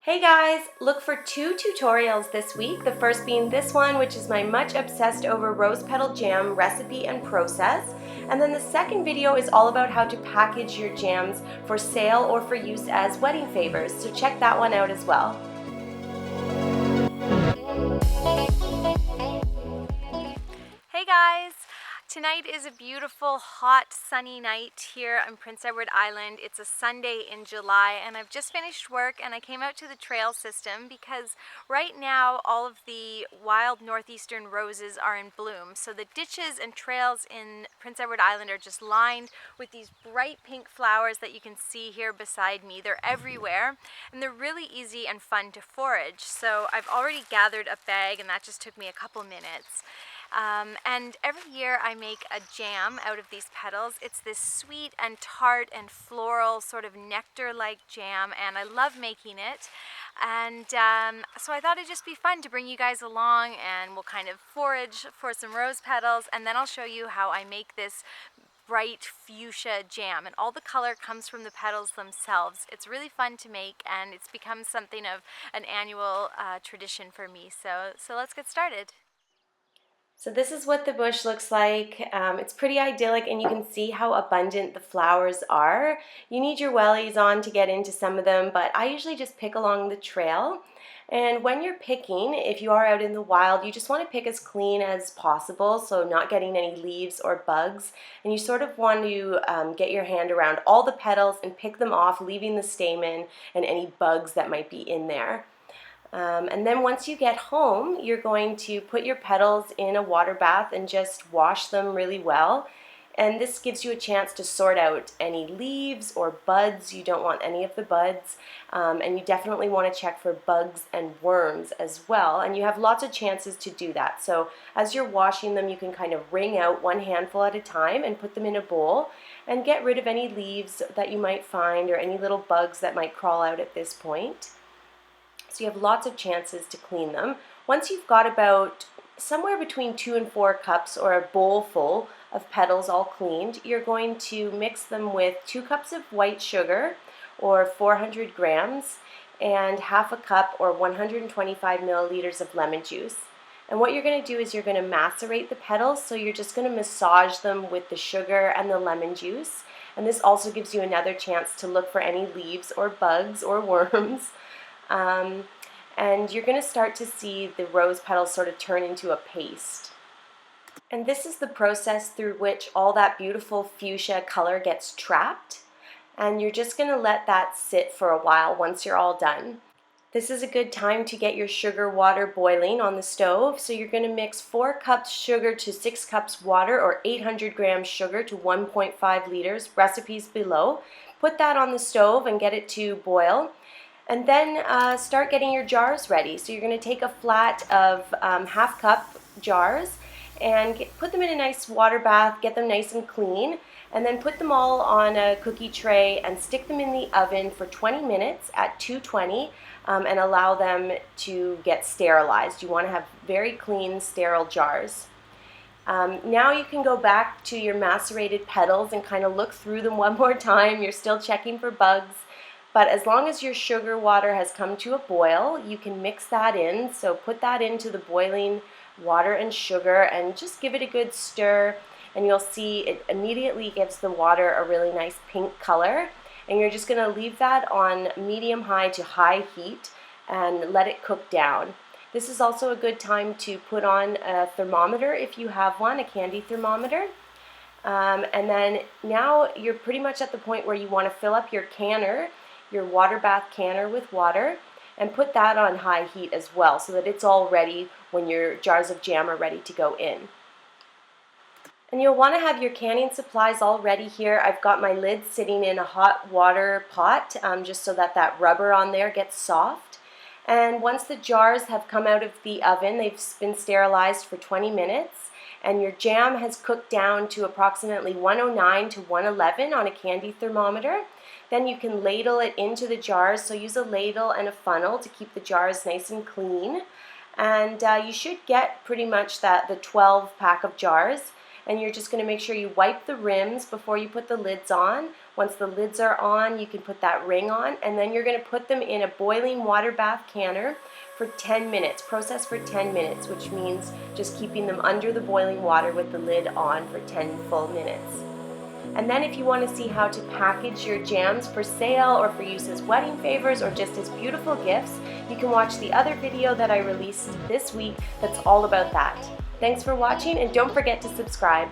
Hey guys, look for two tutorials this week. The first being this one, which is my much obsessed over rose petal jam recipe and process. And then the second video is all about how to package your jams for sale or for use as wedding favors. So check that one out as well. Hey guys! Tonight is a beautiful, hot, sunny night here on Prince Edward Island. It's a Sunday in July and I've just finished work and I came out to the trail system because right now all of the wild northeastern roses are in bloom. So the ditches and trails in Prince Edward Island are just lined with these bright pink flowers that you can see here beside me. They're everywhere and they're really easy and fun to forage. So I've already gathered a bag and that just took me a couple minutes. And every year I make a jam out of these petals. It's this sweet and tart and floral sort of nectar-like jam, and I love making it. And so I thought it'd just be fun to bring you guys along, and we'll kind of forage for some rose petals, and then I'll show you how I make this bright fuchsia jam, and all the color comes from the petals themselves. It's really fun to make, and it's become something of an annual tradition for me. So let's get started. So this is what the bush looks like. It's pretty idyllic and you can see how abundant the flowers are. You need your wellies on to get into some of them, but I usually just pick along the trail. And when you're picking, if you are out in the wild, you just want to pick as clean as possible, so not getting any leaves or bugs. And you sort of want to get your hand around all the petals and pick them off, leaving the stamen and any bugs that might be in there. And then once you get home, you're going to put your petals in a water bath and just wash them really well. And this gives you a chance to sort out any leaves or buds. You don't want any of the buds. And you definitely want to check for bugs and worms as well. And you have lots of chances to do that. So as you're washing them, you can kind of wring out one handful at a time and put them in a bowl and get rid of any leaves that you might find or any little bugs that might crawl out at this point. So you have lots of chances to clean them. Once you've got about somewhere between 2 and 4 cups or a bowl full of petals all cleaned, you're going to mix them with 2 cups of white sugar or 400 grams and half a cup or 125 milliliters of lemon juice. And what you're going to do is you're going to macerate the petals, so you're just going to massage them with the sugar and the lemon juice. And this also gives you another chance to look for any leaves or bugs or worms. And you're going to start to see the rose petals sort of turn into a paste. And this is the process through which all that beautiful fuchsia color gets trapped. And you're just going to let that sit for a while once you're all done. This is a good time to get your sugar water boiling on the stove. So you're going to mix 4 cups sugar to 6 cups water, or 800 grams sugar to 1.5 liters, recipes below. Put that on the stove and get it to boil. And then start getting your jars ready. So you're going to take a flat of half cup jars and put them in a nice water bath, get them nice and clean, and then put them all on a cookie tray and stick them in the oven for 20 minutes at 220 and allow them to get sterilized. You want to have very clean, sterile jars. Now you can go back to your macerated petals and kind of look through them one more time. You're still checking for bugs. But as long as your sugar water has come to a boil, you can mix that in. So put that into the boiling water and sugar and just give it a good stir. And you'll see it immediately gives the water a really nice pink color. And you're just going to leave that on medium-high to high heat and let it cook down. This is also a good time to put on a thermometer if you have one, a candy thermometer. And then now you're pretty much at the point where you want to fill up your canner, your water bath canner, with water, and put that on high heat as well so that it's all ready when your jars of jam are ready to go in. And you'll want to have your canning supplies all ready here. I've got my lid sitting in a hot water pot just so that that rubber on there gets soft. And once the jars have come out of the oven, they've been sterilized for 20 minutes, and your jam has cooked down to approximately 109 to 111 on a candy thermometer. Then you can ladle it into the jars, so use a ladle and a funnel to keep the jars nice and clean. And you should get pretty much the 12 pack of jars. And you're just going to make sure you wipe the rims before you put the lids on. Once the lids are on, you can put that ring on, and then you're going to put them in a boiling water bath canner for 10 minutes. Process for 10 minutes, which means just keeping them under the boiling water with the lid on for 10 full minutes. And then if you want to see how to package your jams for sale or for use as wedding favors or just as beautiful gifts, you can watch the other video that I released this week that's all about that. Thanks for watching, and don't forget to subscribe.